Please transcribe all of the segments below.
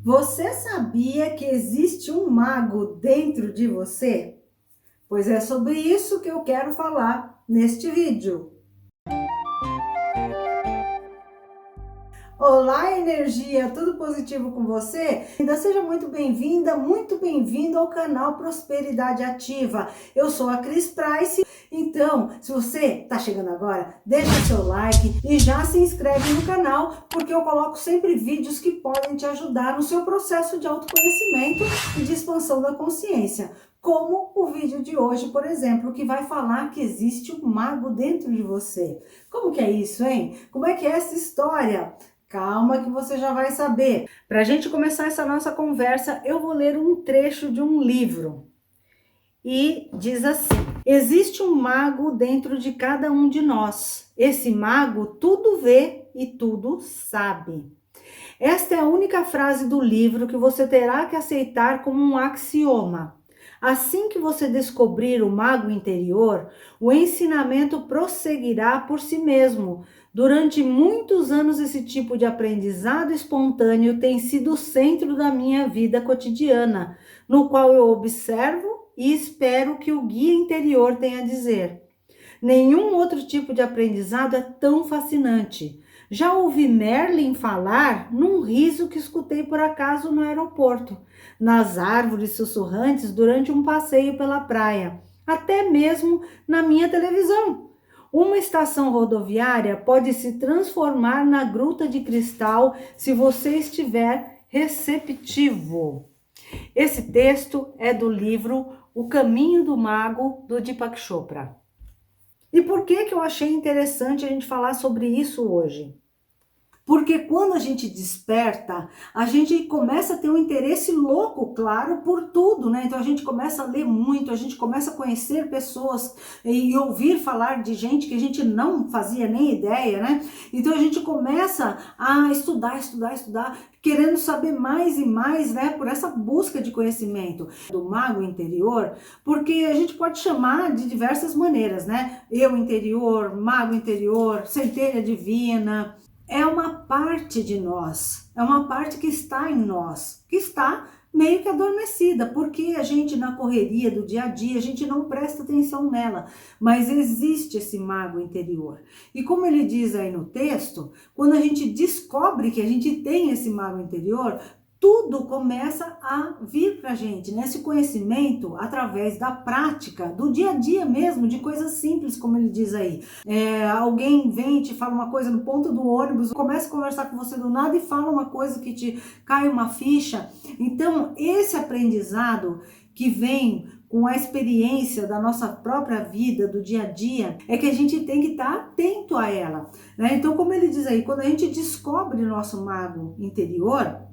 Você sabia que existe um mago dentro de você? Pois é sobre isso que eu quero falar neste vídeo. Olá, energia, tudo positivo com você? Ainda seja muito bem-vinda, muito bem-vindo ao canal Prosperidade Ativa. Eu sou a Cris Price. Então, se você está chegando agora, deixa seu like e já se inscreve no canal, porque eu coloco sempre vídeos que podem te ajudar no seu processo de autoconhecimento e de expansão da consciência. Como o vídeo de hoje, por exemplo, que vai falar que existe um mago dentro de você. Como que é isso, hein? Como é que é essa história? Calma que você já vai saber. Para a gente começar essa nossa conversa, eu vou ler um trecho de um livro. E diz assim: existe um mago dentro de cada um de nós. Esse mago tudo vê e tudo sabe. Esta é a única frase do livro que você terá que aceitar como um axioma. Assim que você descobrir o mago interior, o ensinamento prosseguirá por si mesmo. Durante muitos anos, esse tipo de aprendizado espontâneo tem sido o centro da minha vida cotidiana, no qual eu observo e espero que o guia interior tenha a dizer. Nenhum outro tipo de aprendizado é tão fascinante. Já ouvi Merlin falar num riso que escutei por acaso no aeroporto, nas árvores sussurrantes durante um passeio pela praia, até mesmo na minha televisão. Uma estação rodoviária pode se transformar na gruta de cristal se você estiver receptivo. Esse texto é do livro O Caminho do Mago, do Deepak Chopra. E por que eu achei interessante a gente falar sobre isso hoje? Porque quando a gente desperta, a gente começa a ter um interesse louco, claro, por tudo, né? Então a gente começa a ler muito, a gente começa a conhecer pessoas e ouvir falar de gente que a gente não fazia nem ideia, né? Então a gente começa a estudar, querendo saber mais e mais, né? Por essa busca de conhecimento do mago interior, porque a gente pode chamar de diversas maneiras, né? Eu interior, mago interior, centelha divina. É uma parte de nós, é uma parte que está em nós, que está meio que adormecida, porque a gente na correria do dia a dia, a gente não presta atenção nela, mas existe esse mago interior. E como ele diz aí no texto, quando a gente descobre que a gente tem esse mago interior, tudo começa a vir para a gente, né? Esse conhecimento através da prática, do dia a dia mesmo, de coisas simples, como ele diz aí. Alguém vem e te fala uma coisa no ponto do ônibus, começa a conversar com você do nada e fala uma coisa que te cai uma ficha. Então, esse aprendizado que vem com a experiência da nossa própria vida, do dia a dia, é que a gente tem que estar atento a ela, né? Então, como ele diz aí, quando a gente descobre o nosso mago interior,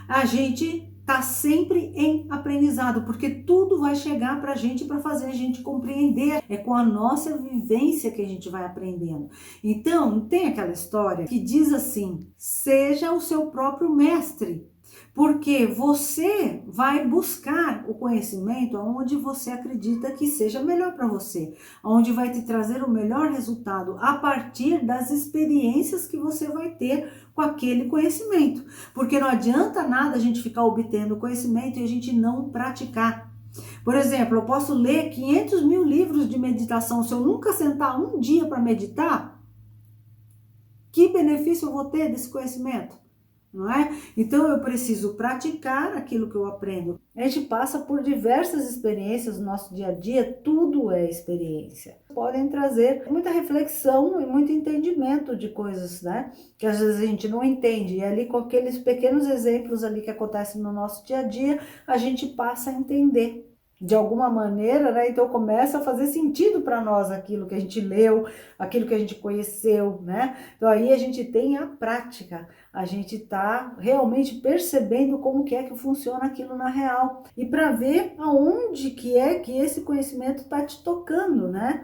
a gente tá sempre em aprendizado, porque tudo vai chegar pra gente para fazer a gente compreender. É com a nossa vivência que a gente vai aprendendo. Então, tem aquela história que diz assim: seja o seu próprio mestre. Porque você vai buscar o conhecimento aonde você acredita que seja melhor para você, aonde vai te trazer o melhor resultado a partir das experiências que você vai ter com aquele conhecimento. Porque não adianta nada a gente ficar obtendo conhecimento e a gente não praticar. Por exemplo, eu posso ler 500 mil livros de meditação, se eu nunca sentar um dia para meditar, que benefício eu vou ter desse conhecimento? Não é? Então eu preciso praticar aquilo que eu aprendo. A gente passa por diversas experiências no nosso dia a dia, tudo é experiência. Podem trazer muita reflexão e muito entendimento de coisas, né? Que às vezes a gente não entende. E ali com aqueles pequenos exemplos ali que acontecem no nosso dia a dia, a gente passa a entender. De alguma maneira, né? Então começa a fazer sentido para nós aquilo que a gente leu, aquilo que a gente conheceu, né? Então aí a gente tem a prática, a gente tá realmente percebendo como que é que funciona aquilo na real e para ver aonde que é que esse conhecimento tá te tocando, né?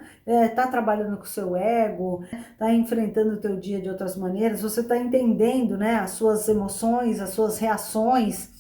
Tá trabalhando com o seu ego, tá enfrentando o teu dia de outras maneiras, você tá entendendo, né? As suas emoções, as suas reações,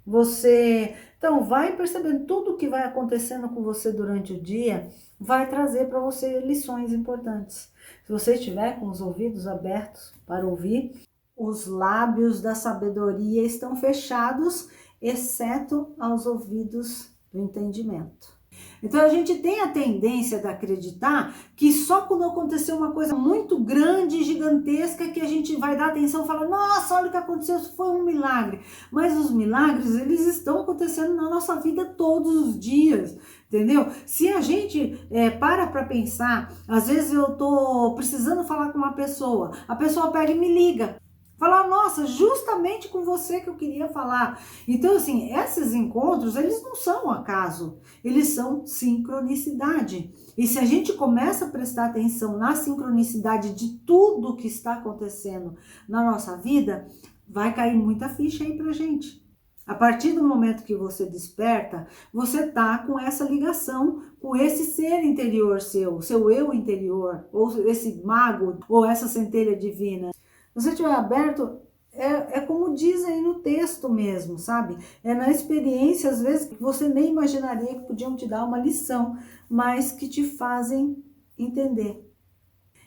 você... Então, vai percebendo tudo que vai acontecendo com você durante o dia, vai trazer para você lições importantes. Se você estiver com os ouvidos abertos para ouvir, Os lábios da sabedoria estão fechados, exceto aos ouvidos do entendimento. Então a gente tem a tendência de acreditar que só quando aconteceu uma coisa muito grande, gigantesca, que a gente vai dar atenção e falar, nossa, olha o que aconteceu, isso foi um milagre. Mas os milagres, eles estão acontecendo na nossa vida todos os dias, entendeu? Se a gente para pensar, às vezes eu tô precisando falar com uma pessoa, a pessoa pega e me liga. Falar, nossa, justamente com você que eu queria falar. Então, assim, esses encontros, eles não são um acaso, eles são sincronicidade. E se a gente começa a prestar atenção na sincronicidade de tudo que está acontecendo na nossa vida, vai cair muita ficha aí pra gente. A partir do momento que você desperta, você tá com essa ligação com esse ser interior seu eu interior, ou esse mago, ou essa centelha divina. Se você estiver aberto, é como diz aí no texto mesmo, sabe? É na experiência, às vezes, que você nem imaginaria que podiam te dar uma lição, mas que te fazem entender.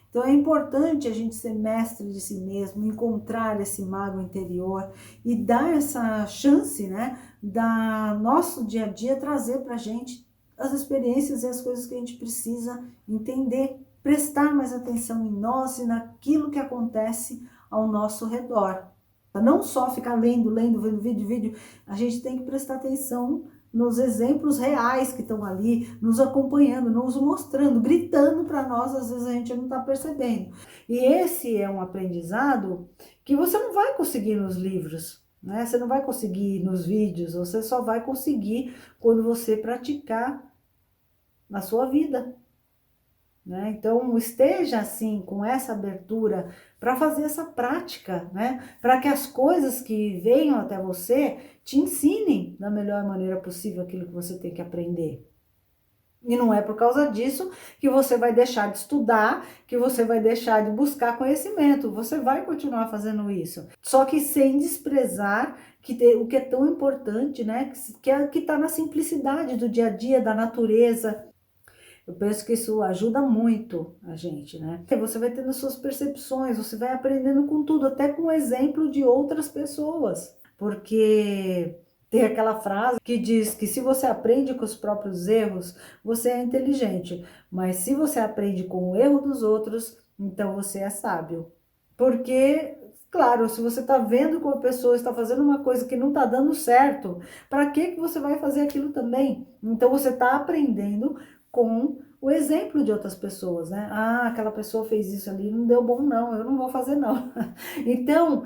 Então é importante a gente ser mestre de si mesmo, encontrar esse mago interior e dar essa chance, né, da nosso dia a dia trazer pra gente as experiências e as coisas que a gente precisa entender, prestar mais atenção em nós e naquilo que acontece ao nosso redor. Não só ficar lendo, vendo vídeo, a gente tem que prestar atenção nos exemplos reais que estão ali, nos acompanhando, nos mostrando, gritando para nós, às vezes a gente não está percebendo. E esse é um aprendizado que você não vai conseguir nos livros, né? Você não vai conseguir nos vídeos, você só vai conseguir quando você praticar na sua vida. Né? Então, esteja assim, com essa abertura para fazer essa prática, né? Para que as coisas que venham até você te ensinem da melhor maneira possível aquilo que você tem que aprender. E não é por causa disso que você vai deixar de estudar, que você vai deixar de buscar conhecimento. Você vai continuar fazendo isso. Só que sem desprezar o que é tão importante, né? Que está na simplicidade do dia a dia, da natureza. Eu penso que isso ajuda muito a gente, né? Você vai tendo suas percepções, você vai aprendendo com tudo, até com o exemplo de outras pessoas. Porque tem aquela frase que diz que se você aprende com os próprios erros, você é inteligente. Mas se você aprende com o erro dos outros, então você é sábio. Porque, claro, se você está vendo que uma pessoa está fazendo uma coisa que não está dando certo, para que você vai fazer aquilo também? Então você está aprendendo com o exemplo de outras pessoas, né? Ah, aquela pessoa fez isso ali, não deu bom não, eu não vou fazer não. Então,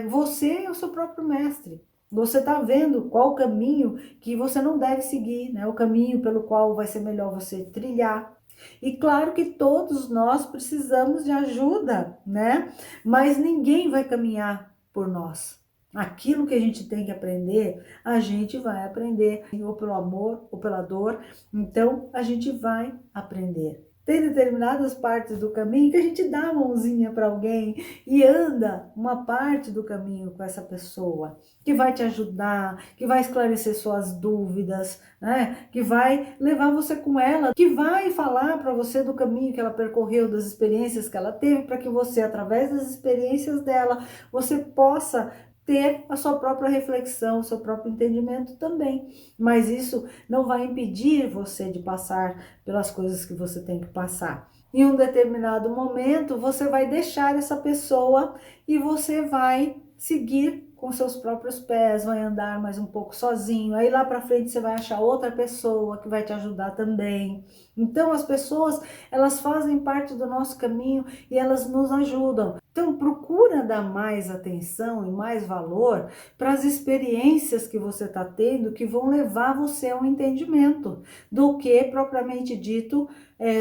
você é o seu próprio mestre. Você está vendo qual o caminho que você não deve seguir, né? O caminho pelo qual vai ser melhor você trilhar. E claro que todos nós precisamos de ajuda, né? Mas ninguém vai caminhar por nós. Aquilo que a gente tem que aprender, a gente vai aprender, ou pelo amor, ou pela dor, então a gente vai aprender. Tem determinadas partes do caminho que a gente dá a mãozinha para alguém e anda uma parte do caminho com essa pessoa, que vai te ajudar, que vai esclarecer suas dúvidas, né? Que vai levar você com ela, que vai falar para você do caminho que ela percorreu, das experiências que ela teve, para que você, através das experiências dela, você possa ter a sua própria reflexão, o seu próprio entendimento também. Mas isso não vai impedir você de passar pelas coisas que você tem que passar. Em um determinado momento, você vai deixar essa pessoa e você vai seguir com seus próprios pés, vai andar mais um pouco sozinho. Aí lá para frente você vai achar outra pessoa que vai te ajudar também. Então as pessoas, elas fazem parte do nosso caminho e elas nos ajudam. Então procura dar mais atenção e mais valor para as experiências que você está tendo, que vão levar você ao entendimento, do que propriamente dito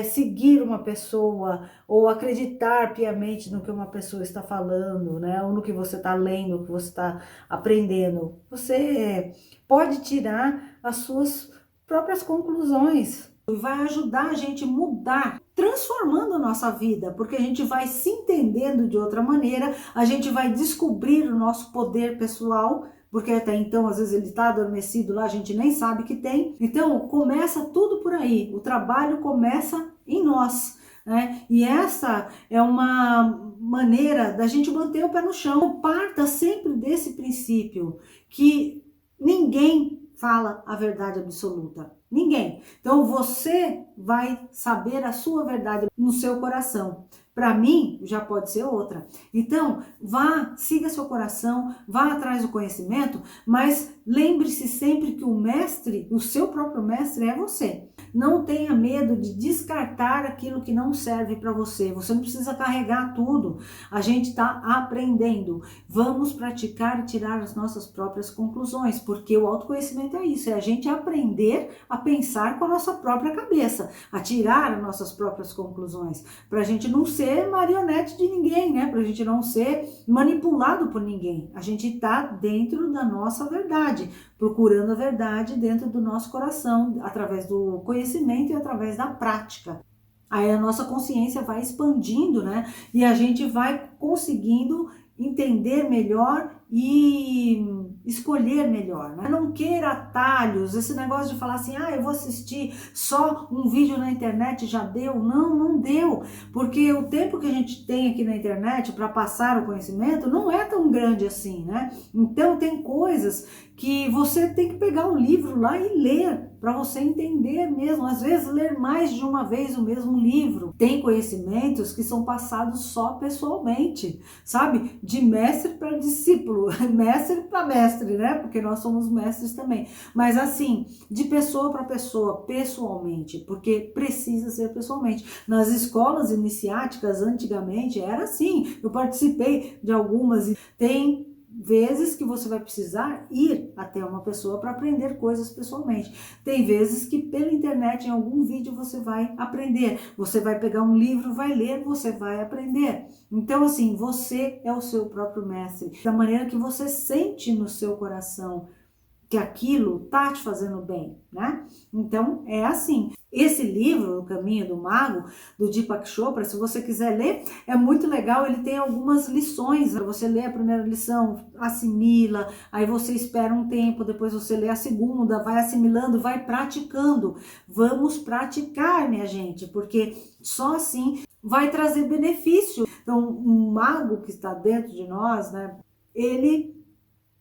seguir uma pessoa ou acreditar piamente no que uma pessoa está falando, né? Ou no que você está lendo, no que você está aprendendo. Você pode tirar as suas próprias conclusões. Vai ajudar a gente a mudar, transformando a nossa vida, porque a gente vai se entendendo de outra maneira, a gente vai descobrir o nosso poder pessoal, porque até então, às vezes, ele está adormecido lá, a gente nem sabe que tem. Então, começa tudo por aí, o trabalho começa em nós. né? E essa é uma maneira da gente manter o pé no chão. Parta sempre desse princípio que ninguém fala a verdade absoluta. Ninguém. Então você vai saber a sua verdade no seu coração. Para mim, já pode ser outra. Então, vá, siga seu coração, vá atrás do conhecimento, mas lembre-se sempre que o mestre, o seu próprio mestre é você. Não tenha medo de descartar aquilo que não serve para você. Você não precisa carregar tudo. A gente está aprendendo. Vamos praticar e tirar as nossas próprias conclusões, porque o autoconhecimento é isso, é a gente aprender a pensar com a nossa própria cabeça, a tirar as nossas próprias conclusões, para a gente não ser marionete de ninguém, né? Para a gente não ser manipulado por ninguém. A gente está dentro da nossa verdade, procurando a verdade dentro do nosso coração, através do conhecimento e através da prática. Aí a nossa consciência vai expandindo, né? E a gente vai conseguindo entender melhor e escolher melhor, né? Não queira atalhos, esse negócio de falar assim, eu vou assistir só um vídeo na internet já deu. Não deu, porque o tempo que a gente tem aqui na internet para passar o conhecimento não é tão grande assim, né? Então tem coisas que você tem que pegar o livro lá e ler, para você entender mesmo, às vezes ler mais de uma vez o mesmo livro. Tem conhecimentos que são passados só pessoalmente, sabe? De mestre para discípulo, mestre para mestre, né? Porque nós somos mestres também. Mas assim, de pessoa para pessoa, pessoalmente, porque precisa ser pessoalmente. Nas escolas iniciáticas, antigamente, era assim. Eu participei de algumas e tem vezes que você vai precisar ir até uma pessoa para aprender coisas pessoalmente. Tem vezes que pela internet, em algum vídeo, você vai aprender. Você vai pegar um livro, vai ler, você vai aprender. Então, assim, você é o seu próprio mestre. Da maneira que você sente no seu coração que aquilo tá te fazendo bem, né? Então, é assim. Esse livro, O Caminho do Mago, do Deepak Chopra, se você quiser ler, é muito legal, ele tem algumas lições. Você lê a primeira lição, assimila, aí você espera um tempo, depois você lê a segunda, vai assimilando, vai praticando. Vamos praticar, minha gente, porque só assim vai trazer benefício. Então, um mago que está dentro de nós, né, ele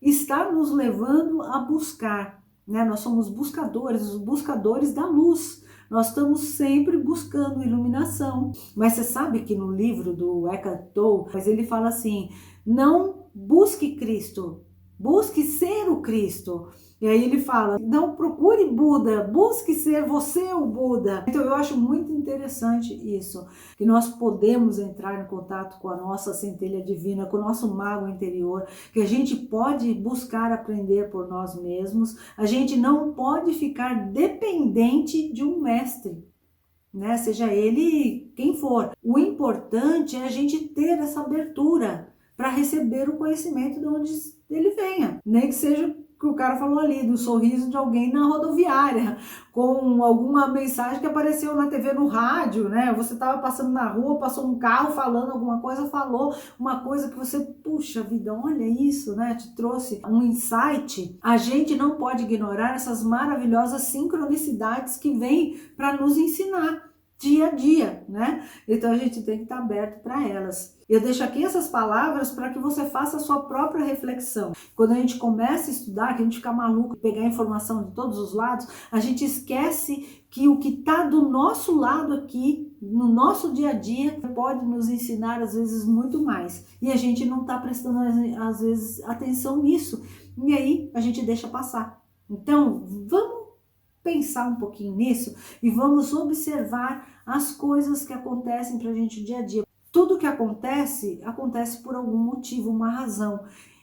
está nos levando a buscar, né? Nós somos buscadores, os buscadores da luz. Nós estamos sempre buscando iluminação. Mas você sabe que no livro do Eckhart Tolle, ele fala assim, não busque Cristo, busque ser o Cristo. E aí ele fala, não procure Buda, busque ser você o Buda. Então eu acho muito interessante isso, que nós podemos entrar em contato com a nossa centelha divina, com o nosso mago interior, que a gente pode buscar aprender por nós mesmos, a gente não pode ficar dependente de um mestre, né? Seja ele quem for. O importante é a gente ter essa abertura para receber o conhecimento de onde ele venha, nem que seja que o cara falou ali, do sorriso de alguém na rodoviária, com alguma mensagem que apareceu na TV, no rádio, né? Você estava passando na rua, passou um carro falando alguma coisa, falou uma coisa que você, puxa vida, olha isso, né? Te trouxe um insight. A gente não pode ignorar essas maravilhosas sincronicidades que vêm para nos ensinar dia a dia, né? Então a gente tem que estar aberto para elas. Eu deixo aqui essas palavras para que você faça a sua própria reflexão. Quando a gente começa a estudar, que a gente fica maluco, pegar informação de todos os lados, a gente esquece que o que está do nosso lado aqui, no nosso dia a dia, pode nos ensinar às vezes muito mais. E a gente não está prestando às vezes atenção nisso. E aí a gente deixa passar. Então, vamos pensar um pouquinho nisso e vamos observar as coisas que acontecem para a gente dia a dia. Tudo que acontece, acontece por algum motivo, uma razão,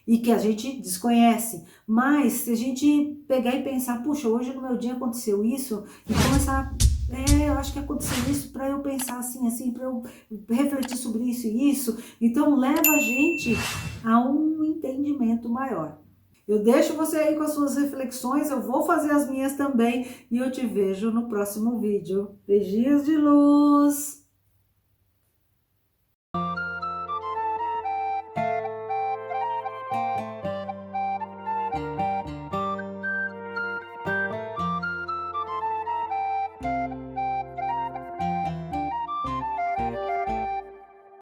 e que a gente desconhece. Mas se a gente pegar e pensar, puxa, hoje no meu dia aconteceu isso, e começar, eu acho que aconteceu isso para eu pensar assim, para eu refletir sobre isso e isso, então leva a gente a um entendimento maior. Eu deixo você aí com as suas reflexões, eu vou fazer as minhas também e eu te vejo no próximo vídeo. Beijinhos de luz!